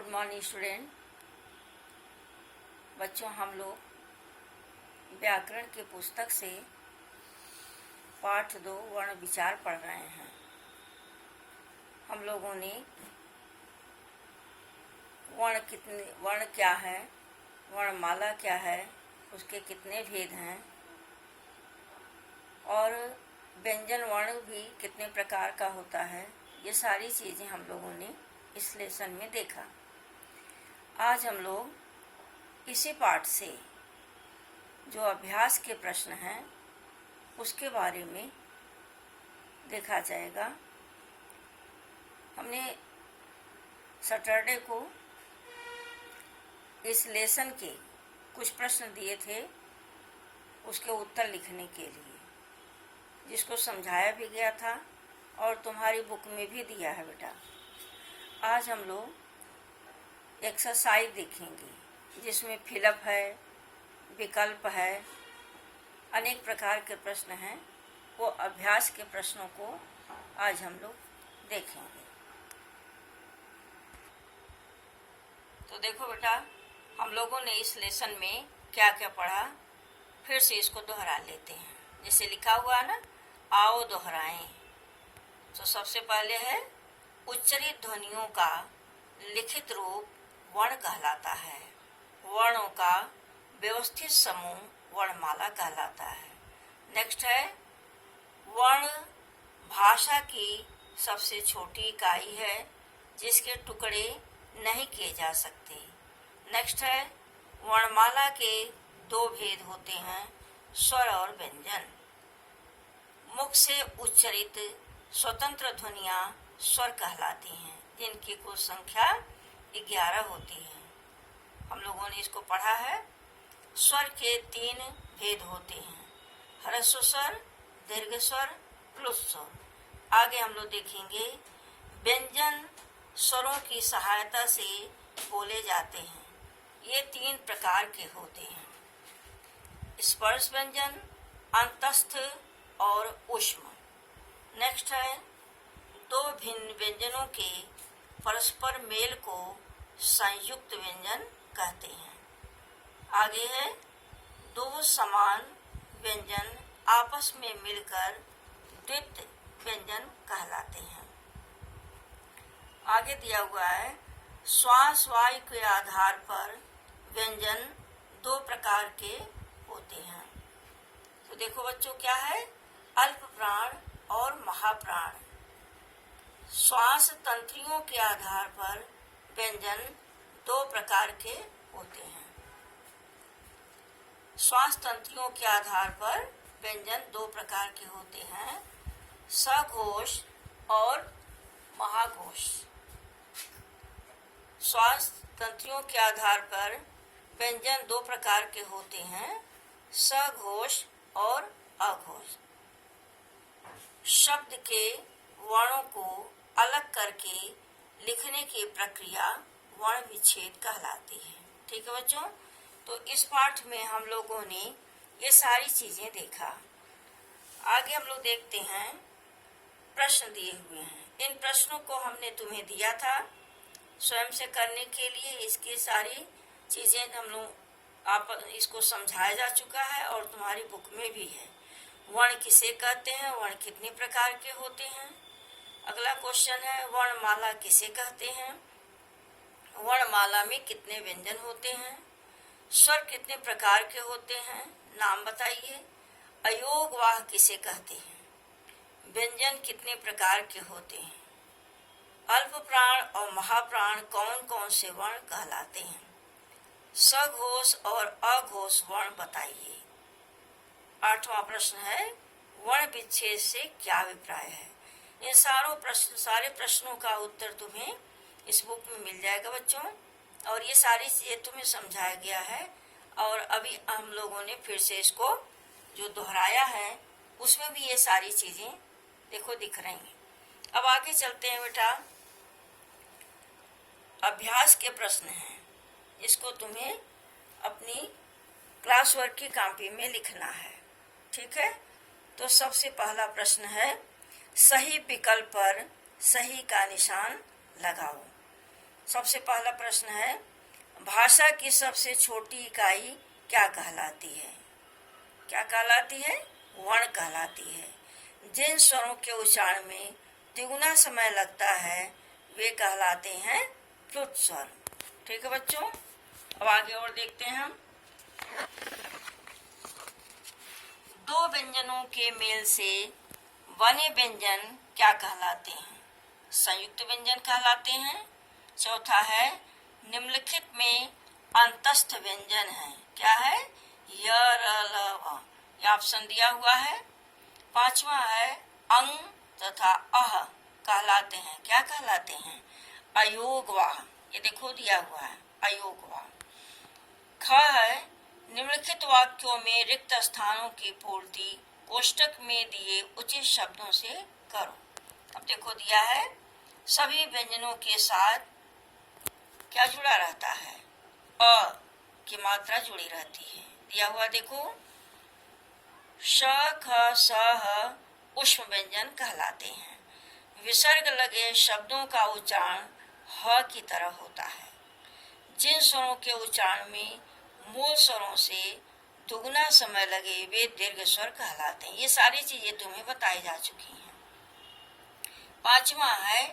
Good morning student. बच्चों, हम लोग व्याकरण के पुस्तक से पाठ 2 वर्ण विचार पढ़ रहे हैं। हम लोगों ने वर्ण क्या है, वर्णमाला क्या है, उसके कितने भेद हैं और व्यंजन वर्ण भी कितने प्रकार का होता है, ये सारी चीज़ें हम लोगों ने इस लेसन में देखा। आज हम लोग इसी पाठ से जो अभ्यास के प्रश्न हैं उसके बारे में देखा जाएगा। हमने सैटरडे को इस लेसन के कुछ प्रश्न दिए थे उसके उत्तर लिखने के लिए, जिसको समझाया भी गया था और तुम्हारी बुक में भी दिया है बेटा। आज हम लोग एक्सरसाइज देखेंगे जिसमें फिलअप है, विकल्प है, अनेक प्रकार के प्रश्न हैं। वो अभ्यास के प्रश्नों को आज हम लोग देखेंगे। तो देखो बेटा, हम लोगों ने इस लेसन में क्या क्या पढ़ा, फिर से इसको दोहरा लेते हैं। जैसे लिखा हुआ है ना, आओ दोहराएं। तो सबसे पहले है उच्चरित ध्वनियों का लिखित रूप वर्ण कहलाता है। वर्णों का व्यवस्थित समूह वर्णमाला कहलाता है। नेक्स्ट है वर्ण भाषा की सबसे छोटी इकाई है जिसके टुकड़े नहीं किए जा सकते। नेक्स्ट है वर्णमाला के 2 भेद होते हैं, स्वर और व्यंजन। मुख से उच्चरित स्वतंत्र ध्वनियाँ स्वर कहलाती हैं, जिनकी कुल संख्या 11 होती है। हम लोगों ने इसको पढ़ा है। स्वर के 3 भेद होते हैं, ह्रस्व स्वर, दीर्घ स्वर, प्लुत स्वर। आगे हम लोग देखेंगे व्यंजन स्वरों की सहायता से बोले जाते हैं। ये 3 प्रकार के होते हैं, स्पर्श व्यंजन, अंतस्थ और ऊष्म। नेक्स्ट है 2 भिन्न व्यंजनों के परस्पर मेल को संयुक्त व्यंजन कहते हैं। आगे है 2 समान व्यंजन आपस में मिलकर द्वित्व व्यंजन कहलाते हैं। आगे दिया हुआ है श्वास वायु के आधार पर व्यंजन 2 प्रकार के होते हैं। तो देखो बच्चों, क्या है, अल्प प्राण और महाप्राण। श्वास तंत्रियों के आधार पर व्यंजन 2 प्रकार के होते हैं। श्वास तंत्रियों के आधार पर व्यंजन 2 प्रकार के होते हैं, सघोष और महाघोष। श्वास तंत्रियों के आधार पर व्यंजन 2 प्रकार के होते हैं, सघोष और अघोष। शब्द के वर्णों को अलग करके लिखने की प्रक्रिया वर्ण विच्छेद कहलाती है। ठीक है बच्चों, तो इस पाठ में हम लोगों ने ये सारी चीजें देखा। आगे हम लोग देखते हैं प्रश्न दिए हुए हैं। इन प्रश्नों को हमने तुम्हें दिया था स्वयं से करने के लिए। इसकी सारी चीजें हम लोग आप इसको समझाया जा चुका है और तुम्हारी बुक में भी है। वर्ण किसे कहते हैं, वर्ण कितने प्रकार के होते हैं। अगला क्वेश्चन है वर्णमाला किसे कहते हैं, वर्णमाला में कितने व्यंजन होते हैं, स्वर कितने प्रकार के होते हैं, नाम बताइए। अयोगवाह किसे कहते हैं, व्यंजन कितने प्रकार के होते हैं, अल्प प्राण और महाप्राण कौन कौन से वर्ण कहलाते हैं, सघोष और अघोष वर्ण बताइए। 8वां प्रश्न है वर्ण विच्छेद से क्या अभिप्राय है। इन सारे प्रश्नों का उत्तर तुम्हें इस बुक में मिल जाएगा बच्चों, और ये सारी चीजें तुम्हें समझाया गया है। और अभी हम लोगों ने फिर से इसको जो दोहराया है उसमें भी ये सारी चीजें देखो दिख रही हैं। अब आगे चलते हैं बेटा। अभ्यास के प्रश्न हैं, इसको तुम्हें अपनी क्लास वर्क की कॉपी में लिखना है। ठीक है, तो सबसे पहला प्रश्न है सही विकल्प पर सही का निशान लगाओ। सबसे पहला प्रश्न है, भाषा की सबसे छोटी इकाई क्या कहलाती है? क्या कहलाती है? वर्ण कहलाती है। जिन स्वरों के उच्चारण में तिगुना समय लगता है वे कहलाते हैं प्लुत स्वर। ठीक है बच्चों, अब आगे और देखते हैं हम। दो व्यंजनों के मेल से बने व्यंजन क्या कहलाते हैं? संयुक्त व्यंजन कहलाते हैं। चौथा है, निम्नलिखित में अंतस्थ व्यंजन है। क्या है? य, र, ल, व। यह ऑप्शन दिया हुआ है। पांचवा है, अंग तथा अह कहलाते हैं। क्या कहलाते हैं? अयोगवाह। ये देखो दिया हुआ है, अयोगवाह। ख है, निम्नलिखित वाक्यों में रिक्त स्थानों की पूर्ति कोष्टक में दिए उचित शब्दों से करो। अब देखो दिया है, सभी व्यंजनों के साथ क्या जुड़ा रहता है? अ की मात्रा जुड़ी रहती है। दिया हुआ देखो, श, ख, स, ह उष्म व्यंजन कहलाते हैं। विसर्ग लगे शब्दों का उच्चारण ह की तरह होता है। जिन स्वरों के उच्चारण में मूल स्वरों से दुगना समय लगे वे दीर्घ स्वर कहलाते हैं। ये सारी चीजें तुम्हें बताई जा चुकी हैं। पांचवा है,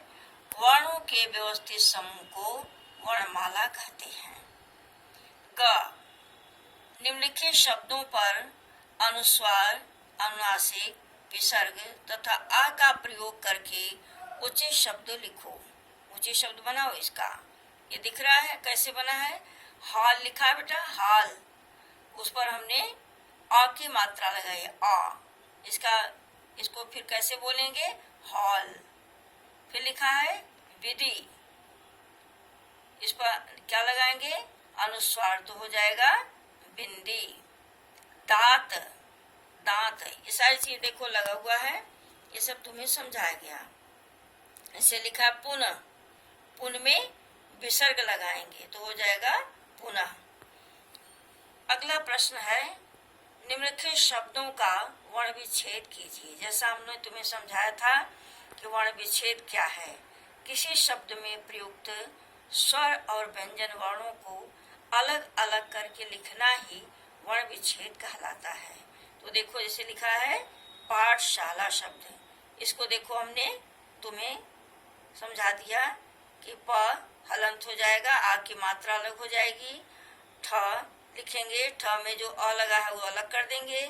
वर्णों के व्यवस्थित समूह को वर्णमाला कहते हैं। ग, निम्नलिखित शब्दों पर अनुस्वार, अनुनासिक, विसर्ग तथा आ का प्रयोग करके उचित शब्द लिखो। उचित शब्द बनाओ इसका। ये दिख रहा है कैसे बना है? हाल लिखा है बेटा, हाल। उस पर हमने आ की मात्रा लगाई, आ। इसको फिर कैसे बोलेंगे? हॉल। फिर लिखा है विधि, इस पर क्या लगाएंगे? अनुस्वार, तो हो जाएगा बिंदी। दांत, दांत। ये सारी चीज देखो लगा हुआ है, ये सब तुम्हें समझाया गया। इसे लिखा है पुनः, पुन में विसर्ग लगाएंगे तो हो जाएगा पुनः। अगला प्रश्न है, निम्नलिखित शब्दों का वर्ण विच्छेद कीजिए। जैसा हमने तुम्हें समझाया था कि वर्ण विच्छेद क्या है। किसी शब्द में प्रयुक्त स्वर और व्यंजन वर्णों को अलग अलग करके लिखना ही वर्ण विच्छेद कहलाता है। तो देखो जैसे लिखा है पाठशाला शब्द, इसको देखो हमने तुम्हें समझा दिया कि प हलंत हो जाएगा, आ की मात्रा अलग हो जाएगी। ठ लिखेंगे, ठ में जो अ लगा है वो अलग कर देंगे।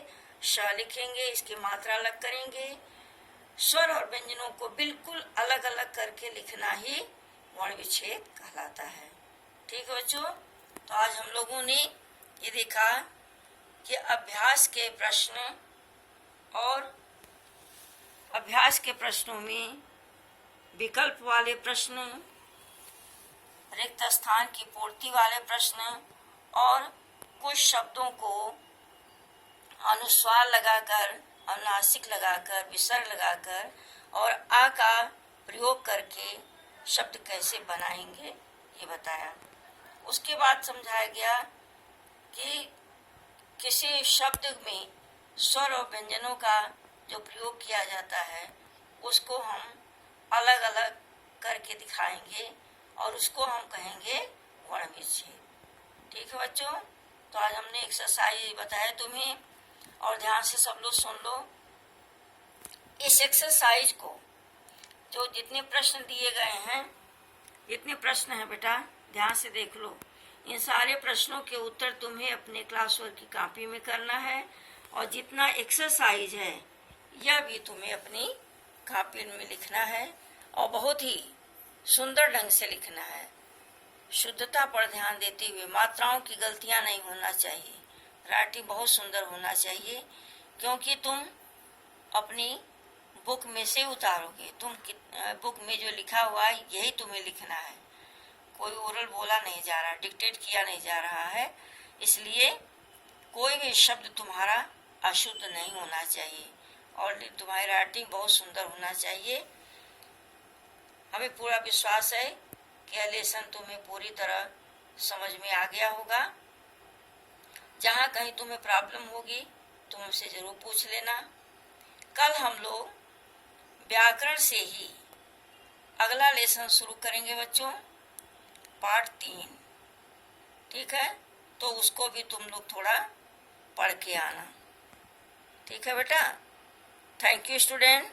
श लिखेंगे, इसकी मात्रा अलग करेंगे। स्वर और व्यंजनों को बिल्कुल अलग अलग करके लिखना ही वर्ण विच्छेद कहलाता है। ठीक है बच्चों, तो आज हम लोगों ने ये देखा कि अभ्यास के प्रश्न और अभ्यास के प्रश्नों में विकल्प वाले प्रश्न, रिक्त स्थान की पूर्ति वाले प्रश्न और कुछ शब्दों को अनुस्वार लगाकर, अनुनासिक लगाकर, विसर्ग लगाकर और आ का प्रयोग करके शब्द कैसे बनाएंगे ये बताया। उसके बाद समझाया गया कि किसी शब्द में स्वर और व्यंजनों का जो प्रयोग किया जाता है उसको हम अलग अलग करके दिखाएंगे और उसको हम कहेंगे वर्ण विच्छेद। ठीक है बच्चों, तो आज हमने एक्सरसाइज बताया तुम्हें और ध्यान से सब लोग सुन लो। इस एक्सरसाइज को जो जितने प्रश्न दिए गए हैं, जितने प्रश्न हैं बेटा ध्यान से देख लो। इन सारे प्रश्नों के उत्तर तुम्हें अपने क्लास वर्क की कॉपी में करना है और जितना एक्सरसाइज है यह भी तुम्हें अपनी कॉपी में लिखना है और बहुत ही सुंदर ढंग से लिखना है। शुद्धता पर ध्यान देते हुए, मात्राओं की गलतियां नहीं होना चाहिए, राइटिंग बहुत सुंदर होना चाहिए क्योंकि तुम अपनी बुक में से उतारोगे। तुम बुक में जो लिखा हुआ है यही तुम्हें लिखना है, कोई ओरल बोला नहीं जा रहा, डिक्टेट किया नहीं जा रहा है, इसलिए कोई भी शब्द तुम्हारा अशुद्ध नहीं होना चाहिए और तुम्हारी राइटिंग बहुत सुंदर होना चाहिए। हमें पूरा विश्वास है कि यह लेसन तुम्हें पूरी तरह समझ में आ गया होगा। जहाँ कहीं तुम्हें प्रॉब्लम होगी तुम हमसे जरूर पूछ लेना। कल हम लोग व्याकरण से ही अगला लेसन शुरू करेंगे बच्चों। पार्ट 3, ठीक है। तो उसको भी तुम लोग थोड़ा पढ़ के आना, ठीक है बेटा। Thank you student.